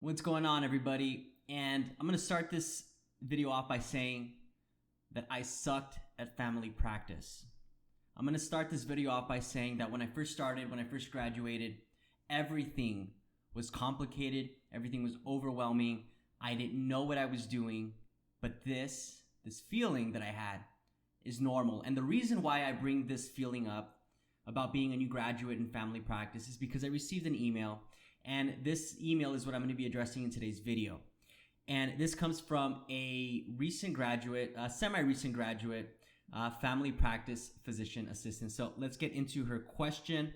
What's going on, everybody? And I'm going to start this video off by saying that I sucked at family practice. I'm going to start this video off by saying that when I first graduated, everything was complicated, everything was overwhelming. I didn't know what I was doing, but this feeling that I had is normal. And the reason why I bring this feeling up about being a new graduate in family practice is because I received an email, and this email is what I'm going to be addressing in today's video. And this comes from a recent graduate, semi-recent graduate, family practice physician assistant. So let's get into her question.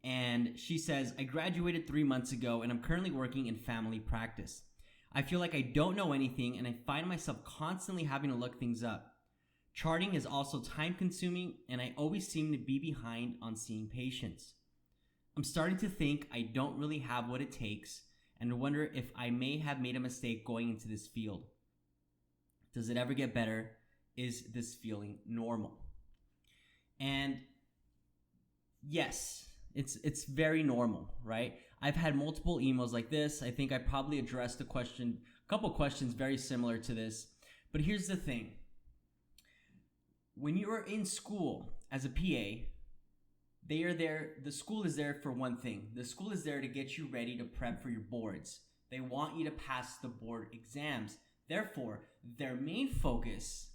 And she says, I graduated 3 months ago and I'm currently working in family practice. I feel like I don't know anything and I find myself constantly having to look things up. Charting is also time consuming and I always seem to be behind on seeing patients. I'm starting to think I don't really have what it takes and wonder if I may have made a mistake going into this field. Does it ever get better? Is this feeling normal? And yes, it's very normal, right? I've had multiple emails like this. I think I probably addressed a couple questions very similar to this. But here's the thing. When you are in school as a PA, the school is there for one thing. The school is there to get you ready to prep for your boards. They want you to pass the board exams. Therefore, their main focus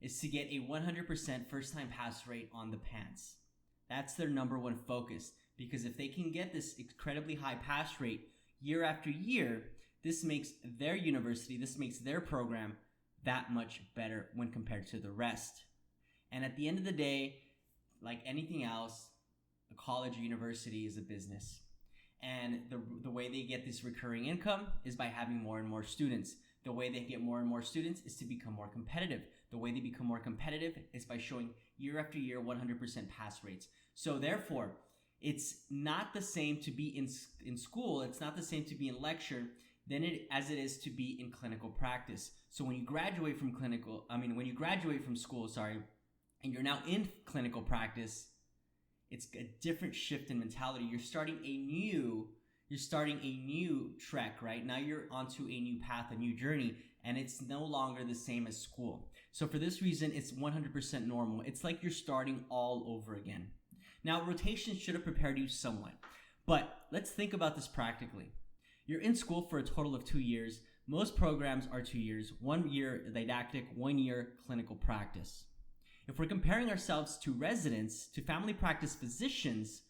is to get a 100% first-time pass rate on the pants. That's their number one focus, because if they can get this incredibly high pass rate year after year, this makes their university, this makes their program that much better when compared to the rest. And at the end of the day, like anything else, a college or university is a business. And the way they get this recurring income is by having more and more students. The way they get more and more students is to become more competitive. The way they become more competitive is by showing year after year 100% pass rates. So therefore, it's not the same to be in school. It's not the same to be in lecture as it is to be in clinical practice. So when you graduate from school, and you're now in clinical practice, it's a different shift in mentality. You're starting a new trek, right? Now you're onto a new path, a new journey, and it's no longer the same as school. So for this reason, it's 100% normal. It's like you're starting all over again. Now, rotation should have prepared you somewhat, but let's think about this practically. You're in school for a total of 2 years. Most programs are 2 years, 1 year didactic, 1 year clinical practice. If we're comparing ourselves to residents, to family practice physicians,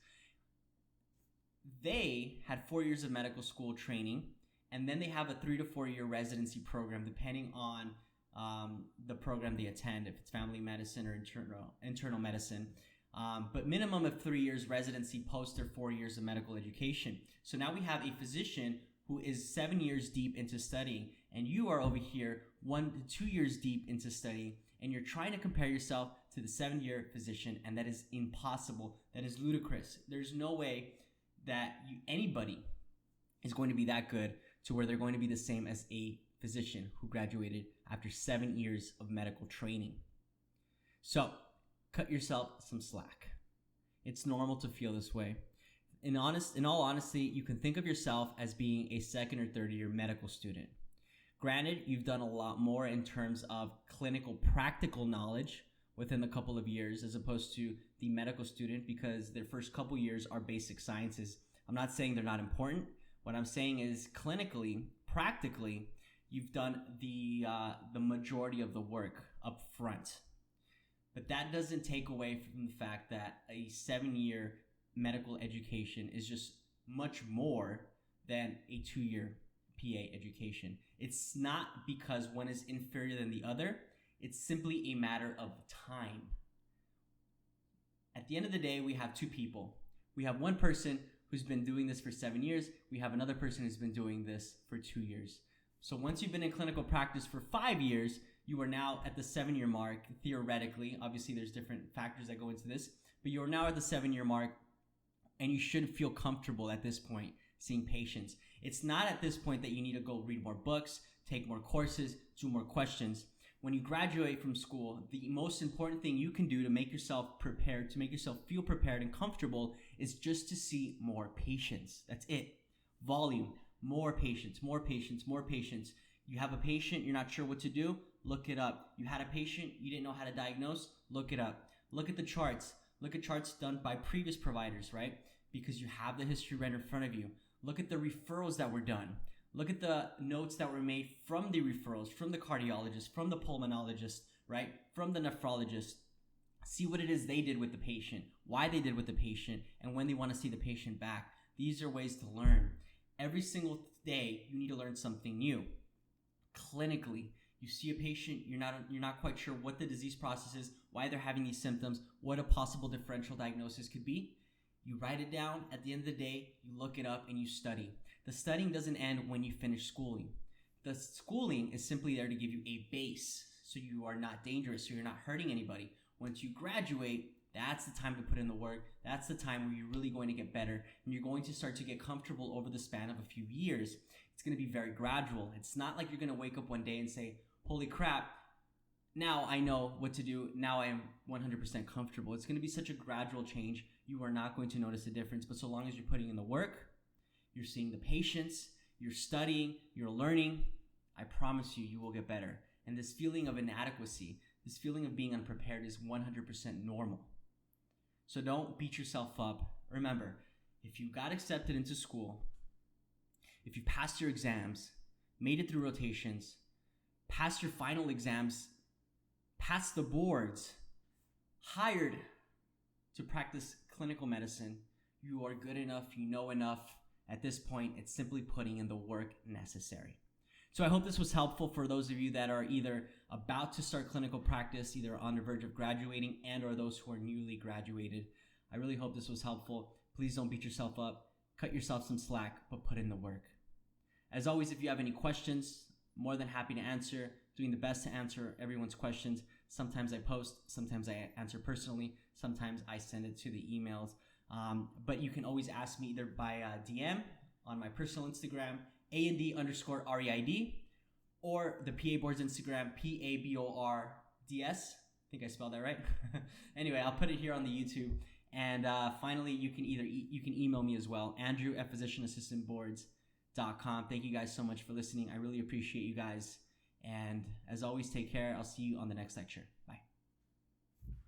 they had 4 years of medical school training, and then they have a 3 to 4 year residency program, depending on the program they attend, if it's family medicine or internal medicine. But minimum of 3 years residency post their 4 years of medical education. So now we have a physician who is 7 years deep into studying, and you are over here 1 to 2 years deep into studying, and you're trying to compare yourself to the 7-year physician, and that is impossible. That is ludicrous. There's no way that anybody is going to be that good to where they're going to be the same as a physician who graduated after 7 years of medical training. So cut yourself some slack. It's normal to feel this way. In all honesty, you can think of yourself as being a 2nd or 3rd year medical student. Granted, you've done a lot more in terms of clinical practical knowledge within the couple of years as opposed to the medical student, because their first couple years are basic sciences. I'm not saying they're not important. What I'm saying is clinically, practically, you've done the majority of the work up front. But that doesn't take away from the fact that a 7-year medical education is just much more than a 2-year PA education. It's not because one is inferior than the other. It's simply a matter of time. At the end of the day, we have two people. We have one person who's been doing this for 7 years. We have another person who's been doing this for 2 years. So once you've been in clinical practice for 5 years, you are now at the 7-year mark, theoretically. Obviously, there's different factors that go into this, but you're now at the 7-year mark, and you should feel comfortable at this point seeing patients. It's not at this point that you need to go read more books, take more courses, do more questions. When you graduate from school, the most important thing you can do to make yourself prepared, to make yourself feel prepared and comfortable, is just to see more patients. That's it. Volume. More patients, more patients, more patients. You have a patient, you're not sure what to do, look it up. You had a patient, you didn't know how to diagnose, look it up. Look at the charts. Look at charts done by previous providers, right? Because you have the history right in front of you. Look at the referrals that were done. Look at the notes that were made from the referrals, from the cardiologist, from the pulmonologist, right? From the nephrologist. See what it is they did with the patient, why they did with the patient, and when they want to see the patient back. These are ways to learn. Every single day, you need to learn something new. Clinically, you see a patient, you're not quite sure what the disease process is, why they're having these symptoms, what a possible differential diagnosis could be. You write it down. At the end of the day, you look it up and you study. The studying doesn't end when you finish schooling. The schooling is simply there to give you a base so you are not dangerous, so you're not hurting anybody. Once you graduate, that's the time to put in the work. That's the time where you're really going to get better and you're going to start to get comfortable over the span of a few years. It's going to be very gradual. It's not like you're going to wake up one day and say, holy crap, now I know what to do. Now I am 100% comfortable. It's going to be such a gradual change. You are not going to notice a difference. But so long as you're putting in the work, you're seeing the patients, you're studying, you're learning, I promise you, you will get better. And this feeling of inadequacy, this feeling of being unprepared is 100% normal. So don't beat yourself up. Remember, if you got accepted into school, if you passed your exams, made it through rotations, passed your final exams, passed the boards, hired to practice clinical medicine, you are good enough, you know enough. At this point, it's simply putting in the work necessary. So I hope this was helpful for those of you that are either about to start clinical practice, either on the verge of graduating and or those who are newly graduated. I really hope this was helpful. Please don't beat yourself up. Cut yourself some slack, but put in the work. As always, if you have any questions, more than happy to answer. Doing the best to answer everyone's questions. Sometimes I post, sometimes I answer personally, sometimes I send it to the emails. But you can always ask me either by DM on my personal Instagram, AND_REID, or the PA Board's Instagram, PABORDS. I think I spelled that right. Anyway, I'll put it here on the YouTube. And finally, you can email me as well, andrew@physicianassistantboards.com. Thank you guys so much for listening. I really appreciate you guys. And as always, take care. I'll see you on the next lecture.